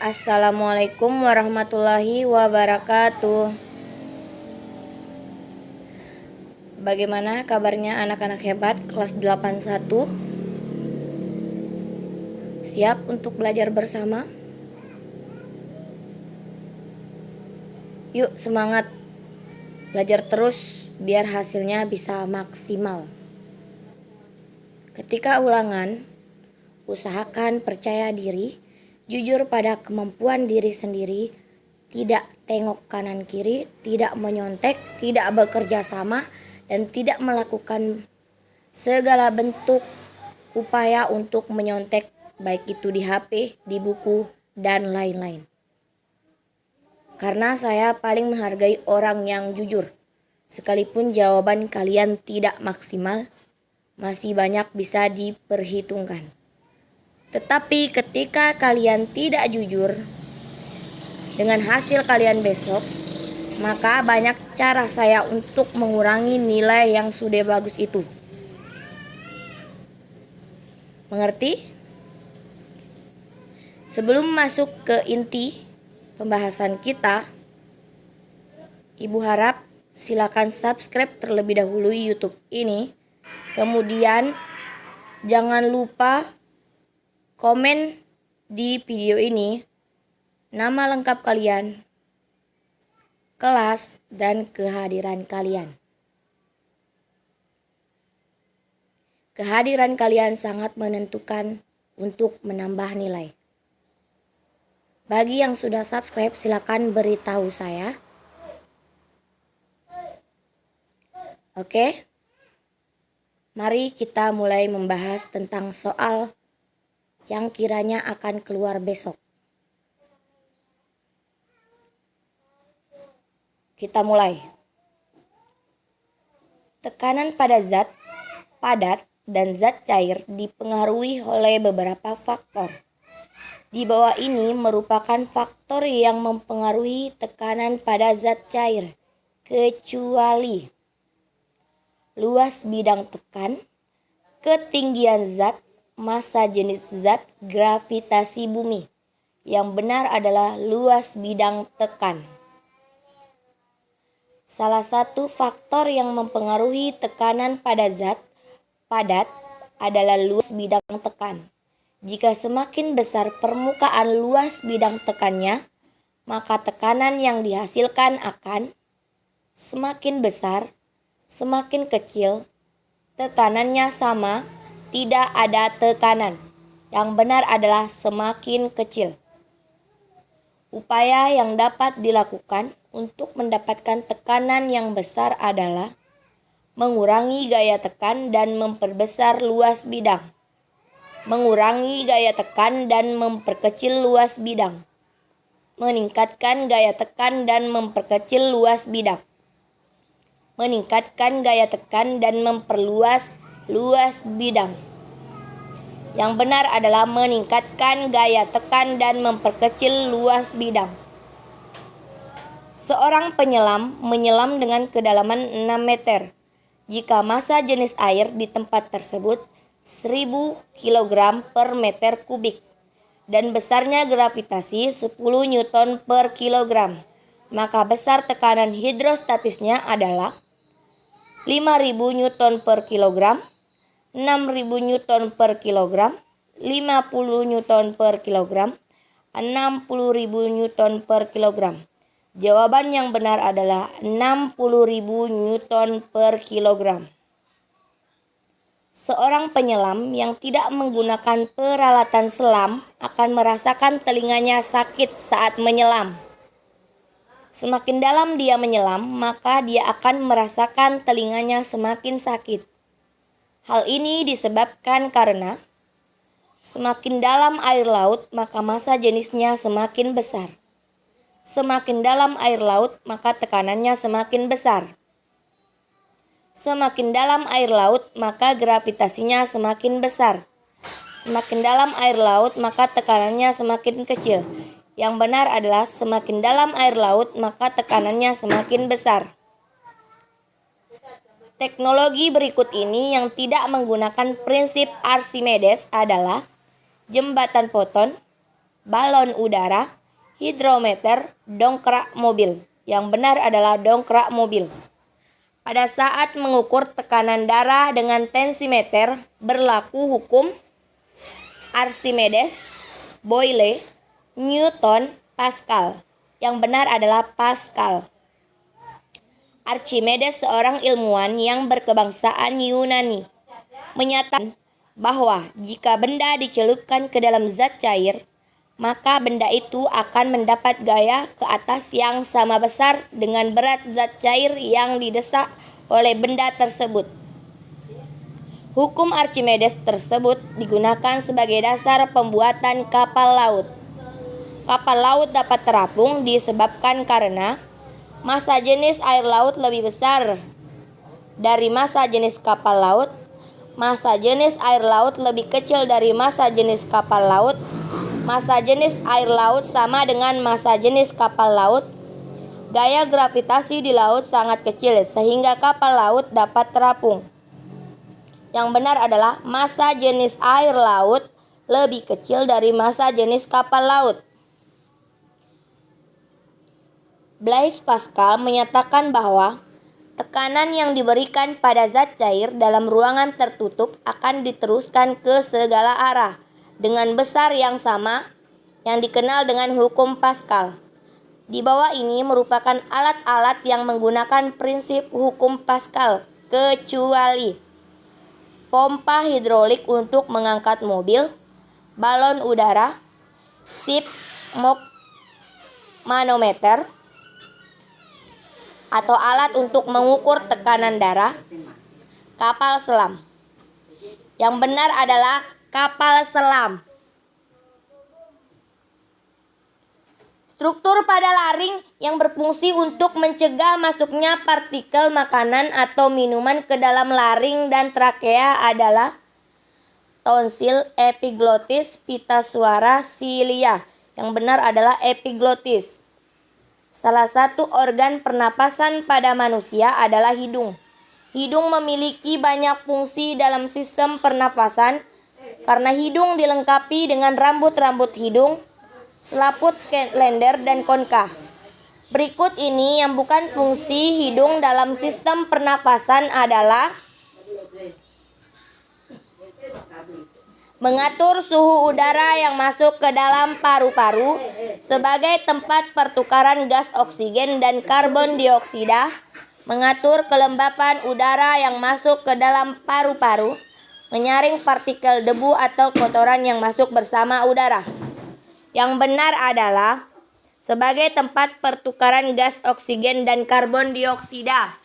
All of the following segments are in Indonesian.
Assalamualaikum warahmatullahi wabarakatuh. Bagaimana kabarnya anak-anak hebat kelas 81? Siap untuk belajar bersama? Yuk semangat. Belajar terus biar hasilnya bisa maksimal. Ketika ulangan, usahakan percaya diri, jujur pada kemampuan diri sendiri, tidak tengok kanan kiri, tidak menyontek, tidak bekerja sama, dan tidak melakukan segala bentuk upaya untuk menyontek, baik itu di HP, di buku, dan lain-lain. Karena saya paling menghargai orang yang jujur. Sekalipun jawaban kalian tidak maksimal, masih banyak bisa diperhitungkan. Tetapi ketika kalian tidak jujur dengan hasil kalian besok, maka banyak cara saya untuk mengurangi nilai yang sudah bagus itu. Mengerti? Sebelum masuk ke inti pembahasan kita, Ibu harap silakan subscribe terlebih dahulu YouTube ini. Kemudian jangan lupa komen di video ini nama lengkap kalian, kelas, dan kehadiran kalian. Kehadiran kalian sangat menentukan untuk menambah nilai. Bagi yang sudah subscribe, silakan beritahu saya. Oke, mari kita mulai membahas tentang soal yang kiranya akan keluar besok. Kita mulai. Tekanan pada zat padat dan zat cair dipengaruhi oleh beberapa faktor. Di bawah ini merupakan faktor yang mempengaruhi tekanan pada zat cair, kecuali luas bidang tekan, ketinggian zat, massa jenis zat, gravitasi bumi. Yang benar adalah luas bidang tekan. Salah satu faktor yang mempengaruhi tekanan pada zat padat adalah luas bidang tekan. Jika semakin besar permukaan luas bidang tekannya, maka tekanan yang dihasilkan akan semakin besar, semakin kecil, tekanannya sama, tidak ada tekanan. Yang benar adalah semakin kecil. Upaya yang dapat dilakukan untuk mendapatkan tekanan yang besar adalah mengurangi gaya tekan dan memperbesar luas bidang. Mengurangi gaya tekan dan memperkecil luas bidang. Meningkatkan gaya tekan dan memperkecil luas bidang. Meningkatkan gaya tekan dan memperluas luas bidang. Yang benar adalah meningkatkan gaya tekan dan memperkecil luas bidang. Seorang penyelam menyelam dengan kedalaman 6 meter. Jika massa jenis air di tempat tersebut 1000 kg per meter kubik dan besarnya gravitasi 10 Newton per kilogram, maka besar tekanan hidrostatisnya adalah 5000 Newton per kilogram, 6000 Newton per kilogram, 50 Newton per kilogram, 60.000 Newton per kilogram. Jawaban yang benar adalah 60.000 Newton per kilogram. Seorang penyelam yang tidak menggunakan peralatan selam akan merasakan telinganya sakit saat menyelam. Semakin dalam dia menyelam, maka dia akan merasakan telinganya semakin sakit. Hal ini disebabkan karena semakin dalam air laut, maka massa jenisnya semakin besar. Semakin dalam air laut, maka tekanannya semakin besar. Semakin dalam air laut, maka gravitasinya semakin besar. Semakin dalam air laut, maka tekanannya semakin kecil. Yang benar adalah semakin dalam air laut, maka tekanannya semakin besar. Teknologi berikut ini yang tidak menggunakan prinsip Archimedes adalah jembatan foton, balon udara, hidrometer, dongkrak mobil. Yang benar adalah dongkrak mobil. Pada saat mengukur tekanan darah dengan tensimeter, berlaku hukum Archimedes, Boyle, Newton, Pascal. Yang benar adalah Pascal. Archimedes, seorang ilmuwan yang berkebangsaan Yunani, menyatakan bahwa jika benda dicelupkan ke dalam zat cair, maka benda itu akan mendapat gaya ke atas yang sama besar dengan berat zat cair yang didesak oleh benda tersebut. Hukum Archimedes tersebut digunakan sebagai dasar pembuatan kapal laut. Kapal laut dapat terapung disebabkan karena massa jenis air laut lebih besar dari massa jenis kapal laut. Massa jenis air laut lebih kecil dari massa jenis kapal laut. Massa jenis air laut sama dengan massa jenis kapal laut. Gaya gravitasi di laut sangat kecil sehingga kapal laut dapat terapung. Yang benar adalah massa jenis air laut lebih kecil dari massa jenis kapal laut. Blaise Pascal menyatakan bahwa tekanan yang diberikan pada zat cair dalam ruangan tertutup akan diteruskan ke segala arah dengan besar yang sama, yang dikenal dengan hukum Pascal. Di bawah ini merupakan alat-alat yang menggunakan prinsip hukum Pascal, kecuali pompa hidrolik untuk mengangkat mobil, balon udara, sip manometer, atau alat untuk mengukur tekanan darah, kapal selam. Yang benar adalah kapal selam. Struktur pada laring yang berfungsi untuk mencegah masuknya partikel makanan atau minuman ke dalam laring dan trakea adalah tonsil, epiglotis, pita suara, silia. Yang benar adalah epiglotis. Salah satu organ pernapasan pada manusia adalah hidung. Hidung memiliki banyak fungsi dalam sistem pernapasan karena hidung dilengkapi dengan rambut-rambut hidung, selaput lender, dan konka. Berikut ini yang bukan fungsi hidung dalam sistem pernapasan adalah mengatur suhu udara yang masuk ke dalam paru-paru sebagai tempat pertukaran gas oksigen dan karbon dioksida, mengatur kelembapan udara yang masuk ke dalam paru-paru, menyaring partikel debu atau kotoran yang masuk bersama udara. Yang benar adalah sebagai tempat pertukaran gas oksigen dan karbon dioksida.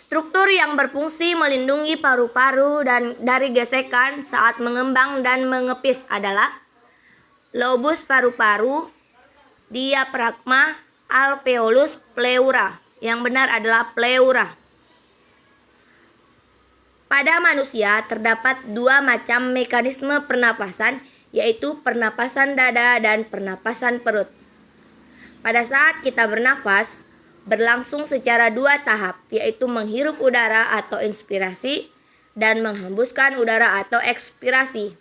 Struktur yang berfungsi melindungi paru-paru dan dari gesekan saat mengembang dan mengepis adalah lobus paru-paru, diafragma, alveolus, pleura. Yang benar adalah pleura. Pada manusia terdapat dua macam mekanisme pernapasan, yaitu pernapasan dada dan pernapasan perut. Pada saat kita bernafas, berlangsung secara dua tahap, yaitu menghirup udara atau inspirasi dan menghembuskan udara atau ekspirasi.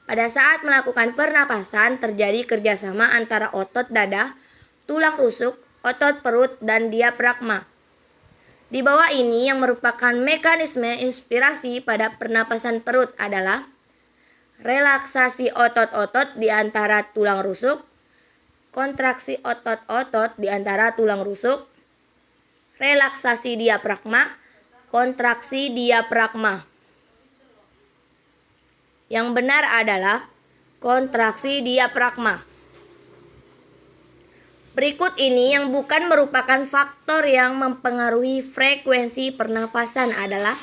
Pada saat melakukan pernapasan terjadi kerjasama antara otot dada, tulang rusuk, otot perut, dan diafragma. Di bawah ini yang merupakan mekanisme inspirasi pada pernapasan perut adalah relaksasi otot-otot di antara tulang rusuk, kontraksi otot-otot di antara tulang rusuk, relaksasi diafragma, kontraksi diafragma. Yang benar adalah kontraksi diafragma. Berikut ini yang bukan merupakan faktor yang mempengaruhi frekuensi pernafasan adalah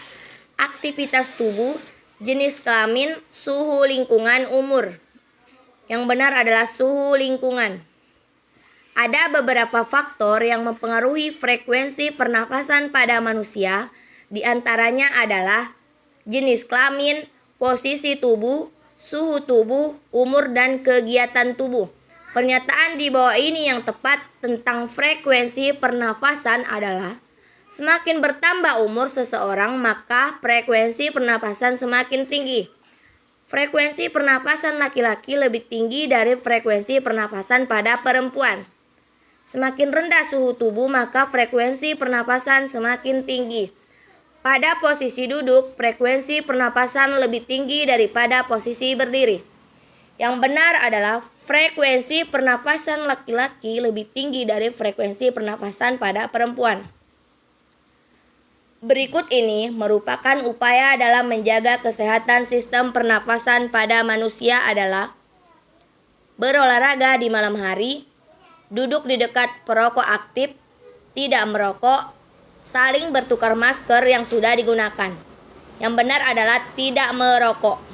aktivitas tubuh, jenis kelamin, suhu lingkungan, umur. Yang benar adalah suhu lingkungan. Ada beberapa faktor yang mempengaruhi frekuensi pernafasan pada manusia, di antaranya adalah jenis kelamin, posisi tubuh, suhu tubuh, umur, dan kegiatan tubuh. Pernyataan di bawah ini yang tepat tentang frekuensi pernafasan adalah semakin bertambah umur seseorang, maka frekuensi pernapasan semakin tinggi. Frekuensi pernafasan laki-laki lebih tinggi dari frekuensi pernafasan pada perempuan. Semakin rendah suhu tubuh, maka frekuensi pernapasan semakin tinggi. Pada posisi duduk, frekuensi pernapasan lebih tinggi daripada posisi berdiri. Yang benar adalah frekuensi pernapasan laki-laki lebih tinggi dari frekuensi pernapasan pada perempuan. Berikut ini merupakan upaya dalam menjaga kesehatan sistem pernafasan pada manusia adalah berolahraga di malam hari, duduk di dekat perokok aktif, tidak merokok, saling bertukar masker yang sudah digunakan. Yang benar adalah tidak merokok.